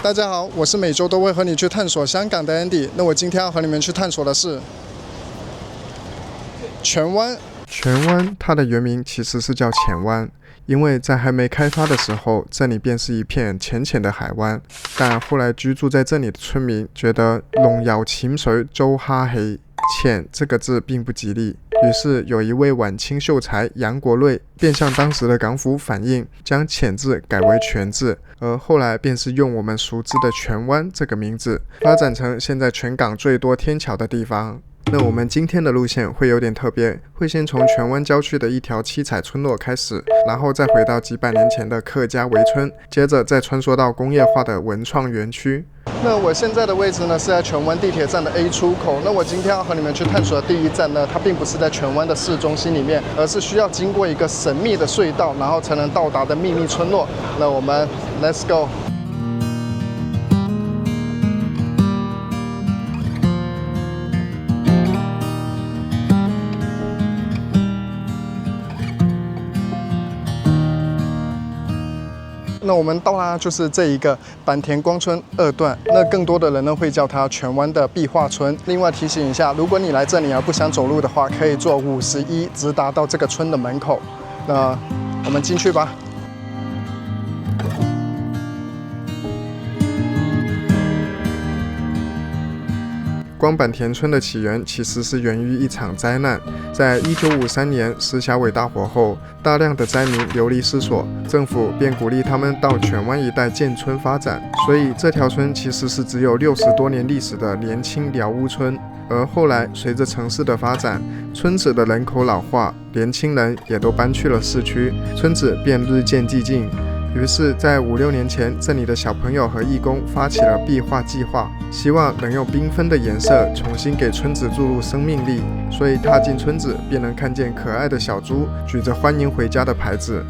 大家好，我是每周都会和你去探索香港的 Andy。那我今天要和你们去探索的是荃湾。荃湾它的原名其实是叫浅湾，因为在还没开发的时候，这里便是一片浅浅的海湾。但后来居住在这里的村民觉得龙游淺水遭蝦氣，淺这个字并不吉利，于是有一位晚清秀才杨国瑞便向当时的港府反映，将浅字改为荃字，而后来便是用我们熟知的荃湾这个名字，发展成现在全港最多天桥的地方。那我们今天的路线会有点特别，会先从荃湾郊区的一条七彩村落开始，然后再回到几百年前的客家围村，接着再穿梭到工业化的文创园区。那我现在的位置呢是在荃湾地铁站的 A 出口。那我今天要和你们去探索的第一站呢，它并不是在荃湾的市中心里面，而是需要经过一个神秘的隧道，然后才能到达的秘密村落。那我们 Let's go。那我们到啦，就是这一个坂田光村2段。那更多的人呢会叫它荃湾的壁画村。另外提醒一下，如果你来这里不想走路的话，可以坐51直达到这个村的门口。那我们进去吧。光坂田村的起源其实是源于一场灾难。在1953年石硖尾大火后，大量的灾民流离失所，政府便鼓励他们到荃湾一带建村发展，所以这条村其实是只有60多年历史的年轻寮屋村。而后来随着城市的发展，村子的人口老化，年轻人也都搬去了市区，村子便日渐寂静。于是在5、6年前，这里的小朋友和义工发起了壁画计划，希望能用缤纷的颜色重新给村子注入生命力。所以踏进村子便能看见可爱的小猪举着欢迎回家的牌子。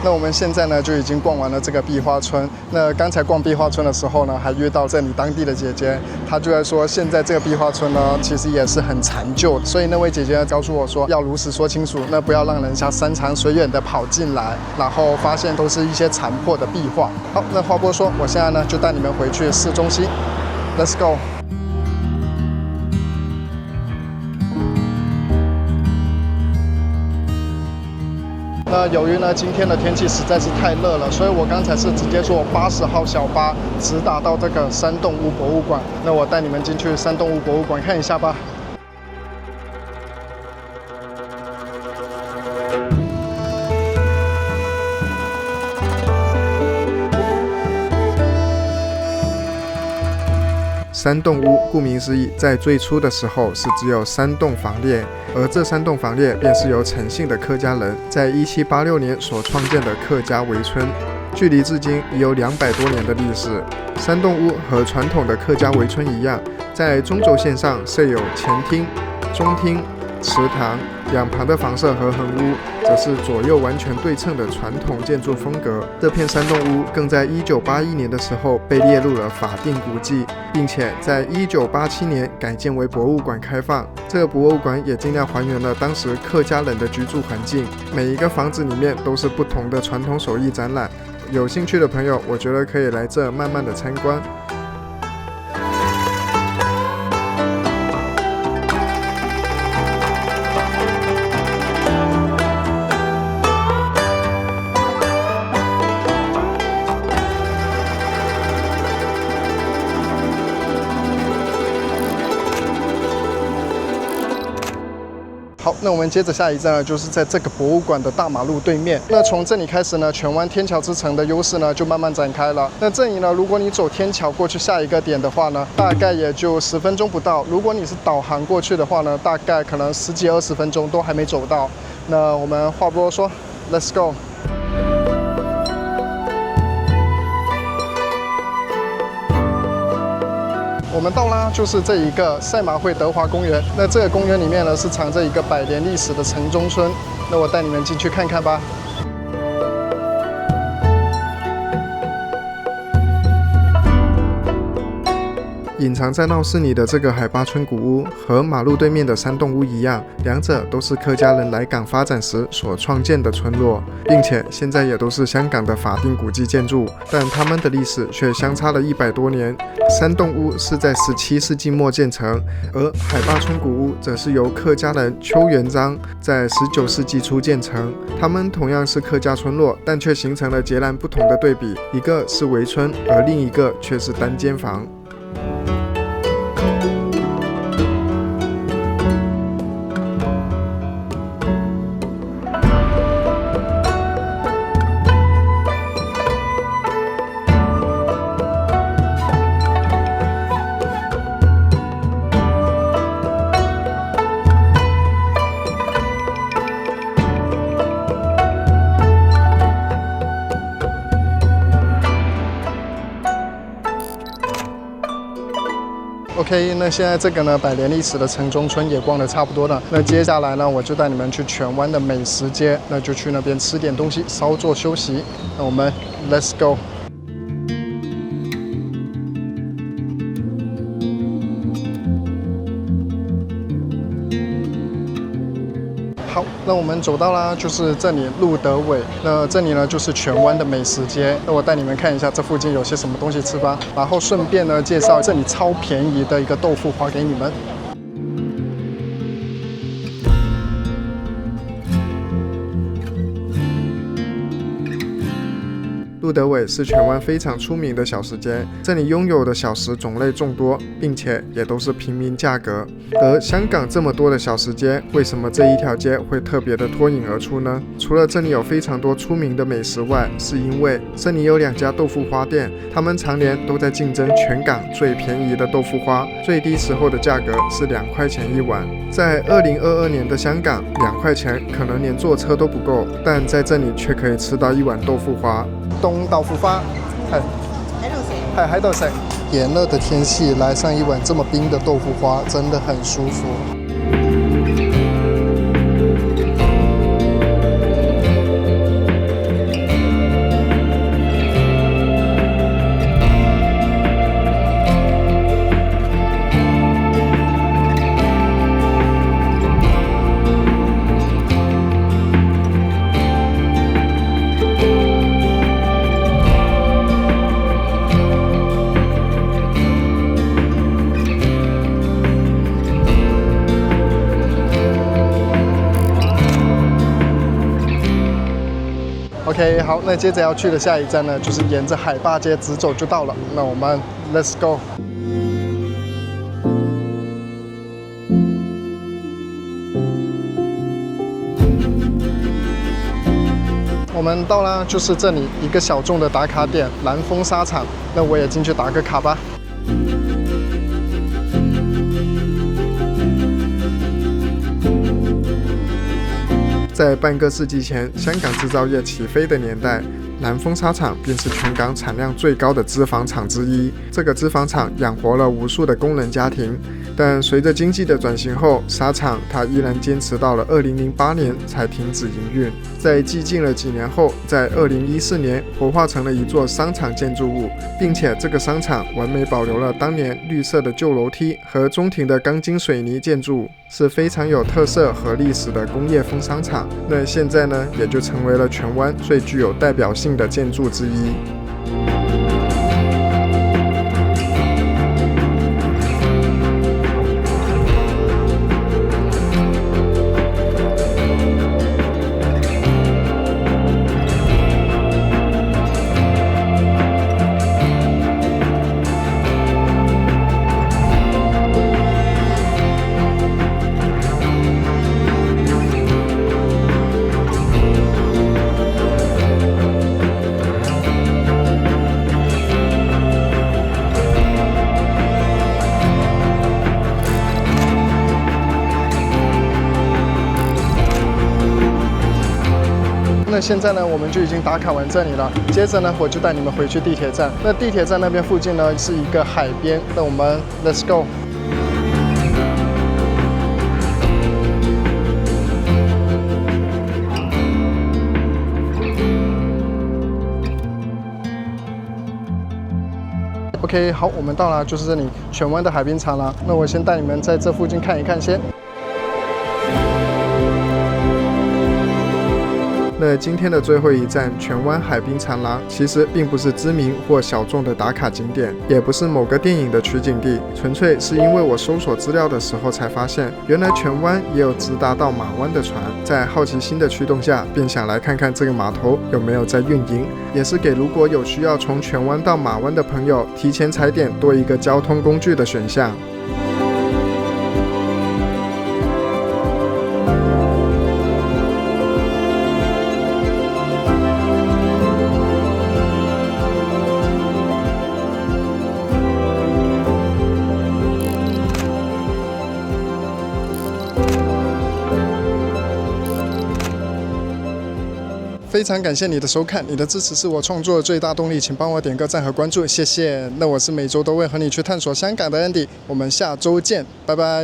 那我们现在呢就已经逛完了这个壁画村。那刚才逛壁画村的时候呢，还遇到这里当地的姐姐，她就在说，现在这个壁画村呢其实也是很残旧，所以那位姐姐告诉我说，要如实说清楚，那不要让人家山长水远的跑进来，然后发现都是一些残破的壁画。好，那话不说，我现在呢就带你们回去市中心 ，Let's go。那由于呢今天的天气实在是太热了，所以我刚才是直接坐80号小巴直达到这个山洞屋博物馆。那我带你们进去山洞屋博物馆看一下吧。山洞屋顾名思义，在最初的时候是只有3栋房列，而这3栋房列便是由陈姓的客家人在1786年所创建的客家围村，距离至今已有200多年的历史。山洞屋和传统的客家围村一样，在中轴线上设有前厅、中厅、祠堂，两旁的房舍和横屋则是左右完全对称的传统建筑风格。这片山洞屋更在1981年的时候被列入了法定古迹，并且在1987年改建为博物馆开放。这个博物馆也尽量还原了当时客家人的居住环境，每一个房子里面都是不同的传统手艺展览。有兴趣的朋友，我觉得可以来这慢慢的参观。好，那我们接着下一站呢，就是在这个博物馆的大马路对面。那从这里开始呢，荃湾天桥之城的优势呢就慢慢展开了。那这里呢，如果你走天桥过去下一个点的话呢，大概也就10分钟不到。如果你是导航过去的话呢，大概可能10几20分钟都还没走到。那我们话不多说 ，Let's go。我们到啦，就是这一个赛马会德华公园。那这个公园里面呢，是藏着一个100年历史的城中村。那我带你们进去看看吧。隐藏在闹市里的这个海坝村古屋，和马路对面的山洞屋一样，两者都是客家人来港发展时所创建的村落，并且现在也都是香港的法定古迹建筑，但它们的历史却相差了100多年。山洞屋是在17世纪末建成，而海坝村古屋则是由客家人邱元章在19世纪初建成。他们同样是客家村落，但却形成了截然不同的对比，一个是围村，而另一个却是单间房。OK， 那现在这个呢100年历史的城中村也逛得差不多了。那接下来呢，我就带你们去荃湾的美食街，那就去那边吃点东西，稍作休息。那我们 Let's go。好，那我们走到啦，就是这里路德尾。那这里呢，就是荃湾的美食街。那我带你们看一下这附近有些什么东西吃吧，然后顺便呢介绍这里超便宜的一个豆腐花给你们。路德尾是荃湾非常出名的小食街，这里拥有的小食种类众多，并且也都是平民价格。而香港这么多的小食街，为什么这一条街会特别的脱颖而出呢？除了这里有非常多出名的美食外，是因为这里有2家豆腐花店，他们常年都在竞争全港最便宜的豆腐花，最低时候的价格是2块钱一碗。在2022年的香港，2块钱可能连坐车都不够，但在这里却可以吃到一碗豆腐花。冬豆腐花，喺度食。炎热的天气来上一碗这么冰的豆腐花，真的很舒服。OK， 好，那接着要去的下一站呢，就是沿着海坝街直走就到了。那我们 Let's go。我们到啦，就是这里一个小众的打卡点——蓝峰沙场。那我也进去打个卡吧。在半个世纪前，香港制造业起飞的年代，蓝峰沙场便是全港产量最高的脂肪厂之一。这个脂肪厂养活了无数的工人家庭，但随着经济的转型后，沙场它依然坚持到了2008年才停止营运。在寂静了几年后，在2014年活化成了一座商场建筑物，并且这个商场完美保留了当年绿色的旧楼梯和中庭的钢筋水泥建筑，是非常有特色和历史的工业风商场。那现在呢，也就成为了荃湾最具有代表性的建筑之一。那现在呢，我们就已经打卡完这里了。接着呢，我就带你们回去地铁站。那地铁站那边附近呢是一个海边，那我们 Let's go。OK， 好，我们到了，就是这里荃湾的海滨长廊。那我先带你们在这附近看一看先。那今天的最后一站荃湾海滨长廊，其实并不是知名或小众的打卡景点，也不是某个电影的取景地，纯粹是因为我搜索资料的时候才发现，原来荃湾也有直达到马湾的船。在好奇心的驱动下，便想来看看这个码头有没有在运营，也是给如果有需要从荃湾到马湾的朋友提前踩点多一个交通工具的选项。非常感谢你的收看，你的支持是我创作的最大动力，请帮我点个赞和关注，谢谢。那我是每周都会和你去探索香港的 Andy，我们下周见，拜拜。